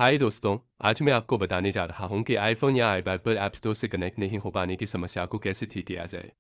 हाय दोस्तों, आज मैं आपको बताने जा रहा हूँ कि आईफोन या आईपैड पर ऐप स्टोर से कनेक्ट नहीं हो पाने की समस्या को कैसे ठीक किया जाए।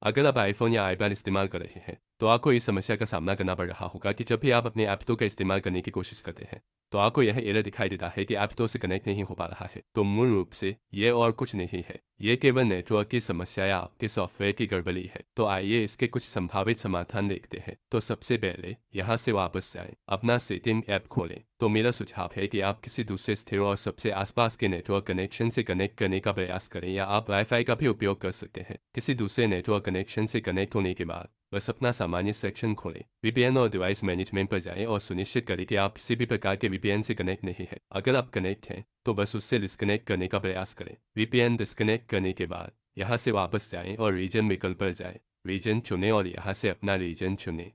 अगर आप आईफोन या आईपैड इस्तेमाल कर रहे हैं, तो आपको इस समस्या का सामना करना पड़ रहा होगा कि जब भी आप अपने ऐप स्टोर का इस्तेमाल करने की कोशिश करते हैं, तो आपको यह एरर दिखाई देता है कि ऐप स्टोर से कनेक्ट नहीं हो पा रहा है। तो मूल रूप से ये और कुछ नहीं है, ये केवल नेटवर्क की समस्या या आपके सॉफ्टवेयर की गड़बड़ी है। तो आइए इसके कुछ संभावित समाधान देखते हैं। तो सबसे पहले यहाँ से वापस जाएं, अपना सेटिंग ऐप खोलें। तो मेरा सुझाव है कि आप किसी दूसरे स्थिर और सबसे आसपास के नेटवर्क कनेक्शन से कनेक्ट करने का प्रयास करें, या आप वाईफाई का भी उपयोग कर सकते हैं। किसी दूसरे नेटवर्क कनेक्शन से कनेक्ट होने के बाद बस अपना सामान्य सेक्शन खोलें, वीपीएन और डिवाइस मैनेजमेंट पर जाएं और सुनिश्चित करें कि आप किसी भी प्रकार के वीपीएन से कनेक्ट नहीं हैं। अगर आप कनेक्ट हैं तो बस उससे डिस्कनेक्ट करने का प्रयास करें। वीपीएन डिस्कनेक्ट करने के बाद यहाँ से वापस जाएं और रीजन विकल्प पर जाएं, रीजन चुनें और यहाँ से अपना रीजन चुनें।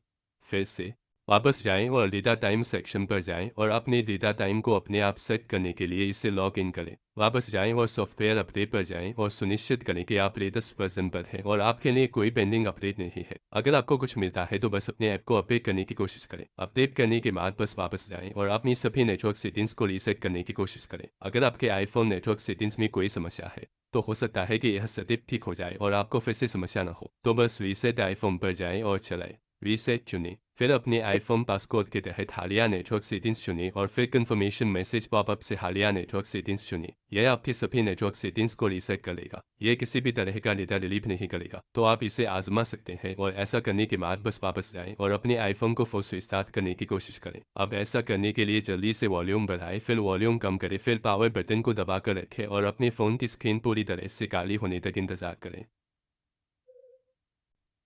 फिर से वापस जाएं और डेटा टाइम सेक्शन पर जाएं और अपने डेटा टाइम को अपने आप सेट करने के लिए इसे लॉग इन करें। वापस जाएं और सॉफ्टवेयर अपडेट पर जाएं और सुनिश्चित करें कि आप लेटेस्ट वर्जन पर हैं और आपके लिए कोई पेंडिंग अपडेट नहीं है। अगर आपको कुछ मिलता है तो बस अपने ऐप को अपडेट करने की कोशिश करें। अपडेट करने के बाद बस वापस जाएं और अपनी सभी नेटवर्क सेटिंग्स को रीसेट करने की कोशिश करें। अगर आपके आईफोन नेटवर्क सेटिंग्स में कोई समस्या है, तो हो सकता है कि यह सेटिंग ठीक हो जाए और आपको फिर से समस्या न हो। तो बस रीसेट आईफोन पर जाएं और चलाएं। रीसेट चुनें, फिर अपने आईफोन पासकोड के तहत हालिया नेटवर्क सेटिंग्स चुनें और फिर कन्फर्मेशन मैसेज पॉपअप से हालिया नेटवर्क सेटिंग्स चुनें। यह आपके सभी नेटवर्क सेटिंग्स को रीसेट कर लेगा। यह किसी भी तरह का डेटा डिलीट नहीं करेगा। तो आप इसे आजमा सकते हैं और ऐसा करने के बाद बस वापस जाएं और अपने आईफोन को फोर्स स्टार्ट करने की कोशिश करें। अब ऐसा करने के लिए जल्दी से वॉल्यूम बढ़ाएं, फिर वॉल्यूम कम करें, फिर पावर बटन को दबाकर रखें और अपने फ़ोन की स्क्रीन पूरी तरह से काली होने तक इंतजार करें।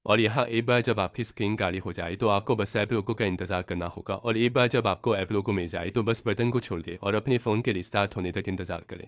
और यहाँ एक बार जब आपकी स्क्रीन काली हो जाए तो आपको बस ऐप लोगो का इंतजार करना होगा, और एक बार जब आपको ऐप लोगो मिल जाए तो बस बटन को छोड़ दें और अपने फ़ोन के रिस्टार्ट होने तक इंतजार करें।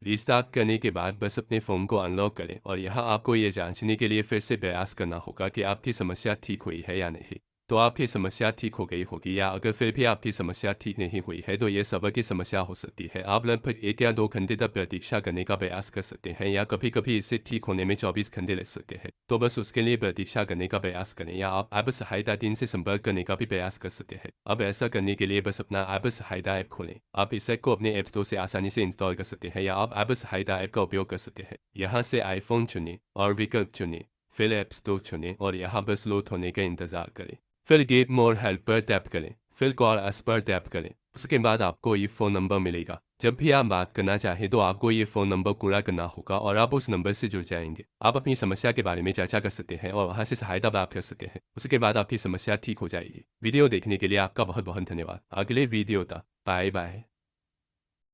रिस्टार्ट करने के बाद बस अपने फ़ोन को अनलॉक करें और यहाँ आपको ये जांचने के लिए फिर से प्रयास करना होगा कि आपकी समस्या ठीक हुई है या नहीं। तो आपकी समस्या ठीक हो गई होगी, या अगर फिर भी आपकी समस्या ठीक नहीं हुई है तो ये सर्वर की समस्या हो सकती है। आप लगभग 1 या 2 घंटे तक प्रतीक्षा करने का प्रयास कर सकते हैं, या कभी कभी इसे ठीक होने में 24 घंटे लग सकते हैं। तो बस उसके लिए प्रतीक्षा करने का प्रयास करें, या आप ऐप सहायता टीम से संपर्क करने का भी प्रयास कर सकते हैं। अब ऐसा करने के लिए बस अपना ऐप सहायता ऐप खोलें। आप इस ऐप को अपने ऐप स्टोर से आसानी से इंस्टॉल कर सकते हैं, या आप ऐप सहायता ऐप का उपयोग कर सकते हैं। यहाँ से आईफोन चुनें और विकल्प चुनें, फिर ऐप स्टोर चुनें और यहाँ बस लोड होने का इंतजार करें। फिर गेट मोर हेल्प पर टैप करें, फिर कॉल अस पर टैप करें। उसके बाद आपको ये फ़ोन नंबर मिलेगा। जब भी आप बात करना चाहें तो आपको ये फ़ोन नंबर पूरा करना होगा और आप उस नंबर से जुड़ जाएंगे। आप अपनी समस्या के बारे में चर्चा कर सकते हैं और वहाँ से सहायता प्राप्त कर सकते हैं। उसके बाद आपकी समस्या ठीक हो जाएगी। वीडियो देखने के लिए आपका बहुत बहुत धन्यवाद। अगले वीडियो तक बाय बाय।